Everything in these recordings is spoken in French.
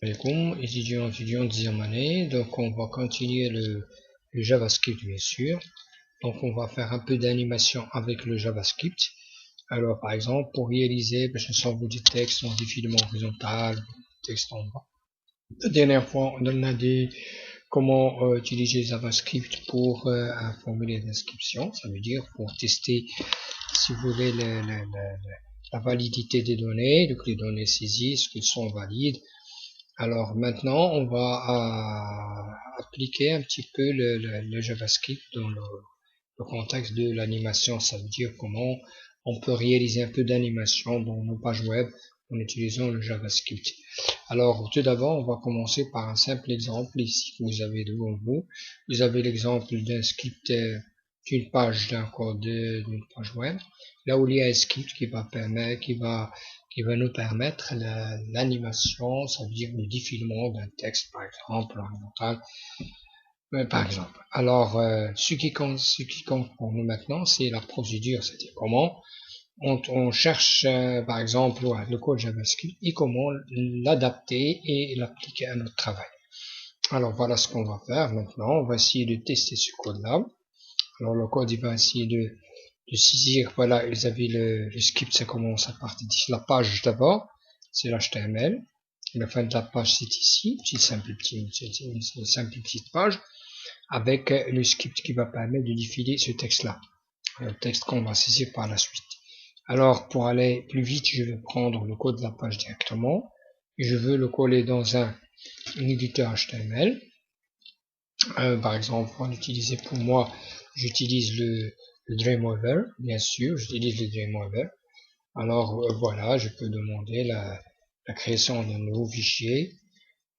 Alaikum, étudiants, étudiantes, deuxième année. Donc, on va continuer le JavaScript, bien sûr. Donc, on va faire un peu d'animation avec le JavaScript. Alors, par exemple, pour réaliser, je sors du texte en défilement horizontal, texte en bas. La dernière fois, on a dit comment utiliser JavaScript pour un formulaire d'inscription. Ça veut dire pour tester, si vous voulez, la validité des données, donc les données saisies, est-ce qu'elles sont valides. Alors maintenant, on va appliquer un petit peu le JavaScript dans le contexte de l'animation. Ça veut dire comment on peut réaliser un peu d'animation dans nos pages web en utilisant le JavaScript. Alors tout d'abord, on va commencer par un simple exemple ici que vous avez devant vous. Vous avez l'exemple d'un script d'une page d'un code d'une page web. Là où il y a un script qui va nous permettre l'animation, ça veut dire le défilement d'un texte, par exemple, horizontal, par exemple. Alors, ce qui compte pour nous maintenant, c'est la procédure, c'est-à-dire comment on cherche, par exemple, le code JavaScript et comment l'adapter et l'appliquer à notre travail. Alors, voilà ce qu'on va faire maintenant. On va essayer de tester ce code-là. Alors, le code, il va essayer de saisir, voilà, vous avez le script, ça commence à partir de la page d'abord, c'est l'HTML. La fin de la page, c'est ici, une simple petite page, avec le script qui va permettre de défiler ce texte-là, le texte qu'on va saisir par la suite. Alors, pour aller plus vite, je vais prendre le code de la page directement, et je veux le coller dans un éditeur HTML. Par exemple, pour l'utiliser pour moi, j'utilise le Dreamweaver, bien sûr, j'utilise le Dreamweaver. Alors voilà, je peux demander la création d'un nouveau fichier.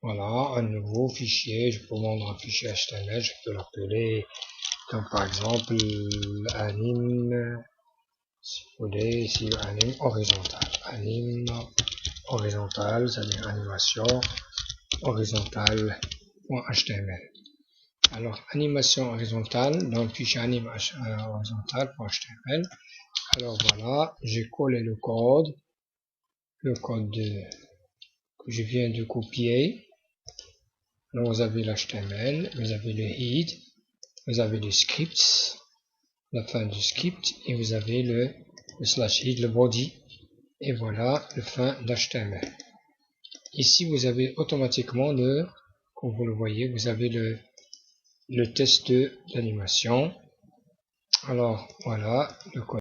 Voilà, un nouveau fichier, je peux vendre un fichier HTML, je peux l'appeler, donc par exemple, anime, si vous voulez, ici, anime horizontal, c'est-à-dire animation horizontale.html. Alors, animation horizontale, donc fichier anime horizontal.html. Alors voilà, j'ai collé le code que je viens de copier. Alors vous avez l'HTML, vous avez le head, vous avez le script, la fin du script, et vous avez le slash head, le body, et voilà le fin d'HTML. Ici vous avez automatiquement comme vous le voyez, vous avez le test d'animation. Alors voilà le code.